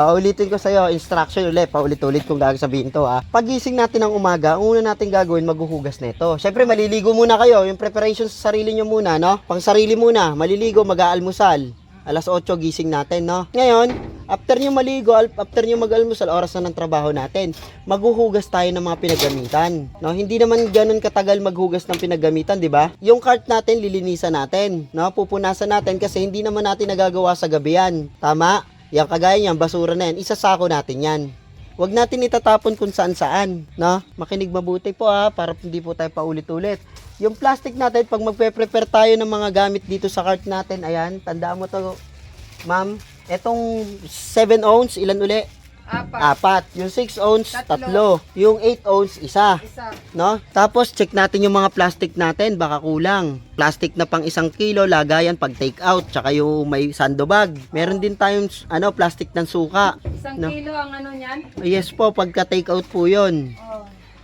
Ulitin ko sa'yo, instruction ulit, paulit-ulit kung gagawin to ha. Pagising natin ng umaga, ang una natin gagawin, maghuhugas na ito. Syempre, maliligo muna kayo, yung preparation sa sarili nyo muna, no? Pang sarili muna, maliligo, mag-aalmusal. Alas 8 gising natin, no? Ngayon, after nyo maligo, after nyo mag-almusal, oras na ng trabaho natin, maghuhugas tayo ng mga pinagamitan, no? Hindi naman ganun katagal maghugas ng pinagamitan, di ba? Yung cart natin, lilinisan natin, no? Pupunasan natin kasi hindi naman natin nagagawa sa gabi yan. Tama? Yang kagaya niyan, basura na yan, isasako natin yan. Huwag natin itatapon kung saan-saan, no? Makinig mabuti po ha, para hindi po tayo paulit-ulit. Yung plastic natin, pag magpe-prepare tayo ng mga gamit dito sa cart natin, ayan, tandaan mo to, ma'am, etong 7 ounce, ilan uli? 4. Yung 6 ounce, 3. Yung 8 ounce, isa. No? Tapos, check natin yung mga plastic natin, baka kulang. Plastic na pang 1 kilo, lagayan pag take out, tsaka yung may sandobag. Meron din tayong plastic ng suka. 1 kilo ang ano niyan? Yes po, pagka take out po yun.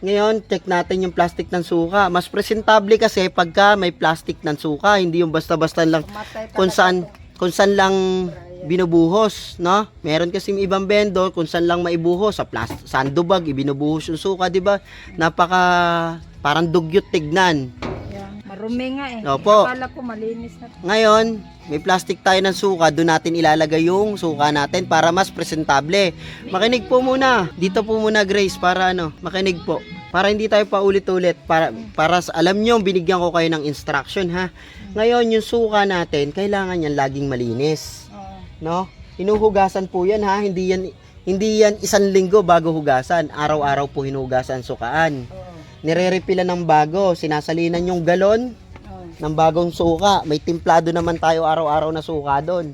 Ngayon, check natin yung plastic ng suka. Mas presentable kasi pagka may plastic ng suka, hindi yung basta-basta lang kung saan lang binubuhos, no? Meron kasi ibang vendor kung saan lang maibuhos sa sandobag, ibinubuhos yung suka, di ba? Parang dugyot tignan. Yeah. Marumi nga eh. Opo. Akala ko malinis na. Ngayon, may plastic tayo ng suka, doon natin ilalagay yung suka natin para mas presentable. Makinig po muna. Dito po muna, Grace, para makinig po. Para hindi tayo paulit-ulit, para alam nyo, binigyan ko kayo ng instruction, ha? Ngayon, yung suka natin, kailangan yan laging malinis. No? Hinuhugasan po yan ha, hindi yan 1 linggo bago hugasan. Araw-araw po hinuhugasan sukaan. Nire-refilan ng bago, sinasalinan yung galon ng bagong suka. May timplado naman tayo araw-araw na suka doon.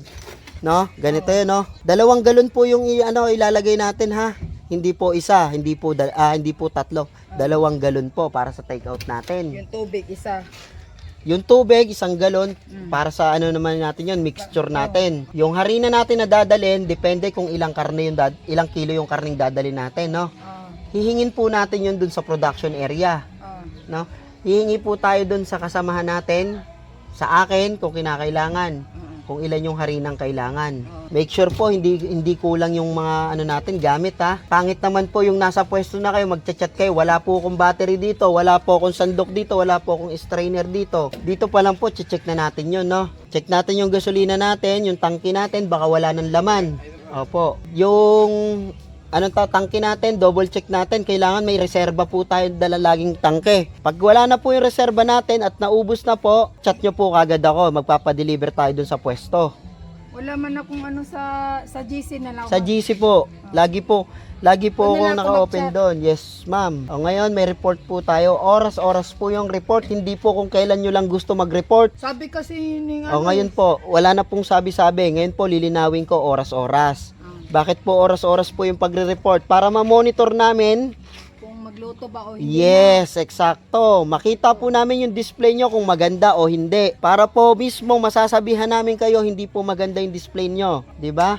No? Ganito 'yun, no? 2 galon po yung ilalagay natin ha. Hindi po 1, hindi po 3. 2 galon po para sa take out natin. Yung tubig, 1. Yung tubig, 1 galon, para sa naman natin yun, mixture natin. Yung harina natin na dadalhin, depende kung ilang kilo yung karning dadalhin natin, no? Hihingin po natin yun dun sa production area, no? Hihingi po tayo dun sa kasamahan natin, sa akin, kung kinakailangan, kung ilan yung harinang kailangan. Make sure po, hindi kulang yung mga natin, gamit ha. Pangit naman po yung nasa pwesto na kayo, magchat-chat kayo, wala po akong battery dito, wala po akong sandok dito, wala po akong strainer dito. Dito pa lang po, check na natin yun, no? Check natin yung gasolina natin, yung tangke natin, baka wala ng laman. Opo. Yung tangke natin, double check natin, kailangan may reserba po tayo dala laging tangke. Pag wala na po yung reserba natin at naubos na po, chat nyo po kagad ako, magpapadeliver tayo dun sa pwesto. Wala man akong sa GC na lang. Sa GC po, lagi po akong naka-open mag-chat. doon. Yes, ma'am. O ngayon, may report po tayo. Oras-oras po yung report, hindi po kung kailan nyo lang gusto mag-report. Sabi kasi O ngayon po, wala na pong sabi-sabi. Ngayon po, lilinawin ko oras-oras. Bakit po oras-oras po yung pagre-report? Para ma-monitor namin kung magluto ba o hindi. yes, eksakto. Makita po namin yung display nyo kung maganda o hindi. Para po mismo masasabihan namin kayo hindi po maganda yung display nyo. Di ba?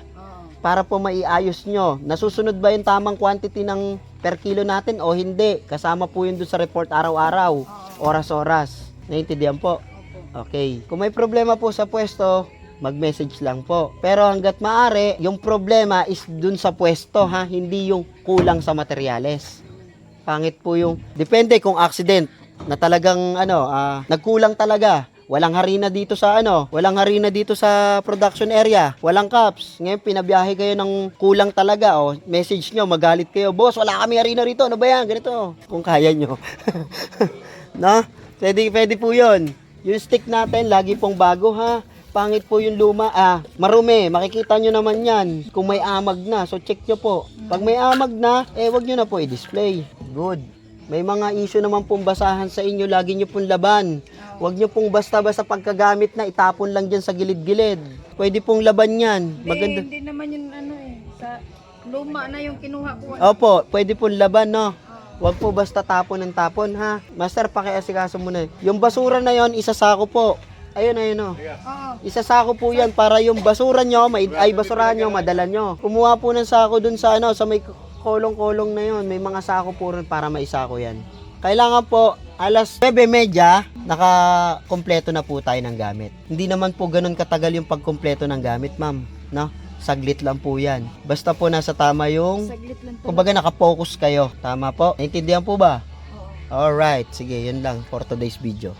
Para po maiayos nyo. Nasusunod ba yung tamang quantity ng per kilo natin o hindi? Kasama po yun dun sa report araw-araw. Oras-oras. Naiintindihan po? Okay. Kung may problema po sa pwesto, mag-message lang po. Pero hanggat maaari, yung problema is dun sa pwesto ha, hindi yung kulang sa materyales. Pangit po yung, depende kung accident na talagang nagkulang talaga. Walang harina dito sa production area. Walang cups. Ngayon pinabiyahe kayo ng kulang talaga. Message nyo, magalit kayo. Boss, wala kami harina rito. Ano ba yan? Ganito. Kung kaya nyo. No? Pwede po yun. Yung stick natin, lagi pong bago ha. Pangit po yung luma. Marumi. Makikita nyo naman yan. Kung may amag na. So, check nyo po. Pag may amag na, wag nyo na po i-display. Good. May mga issue naman pong basahan sa inyo. Lagi nyo pong laban. Huwag nyo pong basta-basta pagkagamit na itapon lang dyan sa gilid-gilid. Pwede pong laban yan. Maganda. Hindi naman yun sa luma na yung kinuha ko. Opo, pwede pong laban, no? Huwag po basta tapon ng tapon, ha? Master, pakiasikaso muna. Yung basura na yon, isasako po. Ayun, oh. Isasako po yan para yung basura nyo, basurahan nyo, madala nyo. Kumuha po ng sako dun sa sa may kolong-kolong na yon. May mga sako po rin para maisako yan. Kailangan po, alas 9:30, naka-kompleto na po tayo ng gamit. Hindi naman po ganun katagal yung pagkompleto ng gamit, ma'am. No? saglit lang po yan. Basta po nasa tama yung, Saglit lang talaga. kumbaga nakapokus kayo. Tama po? Naintindihan po ba? Oo. Alright, sige, yun lang for today's video.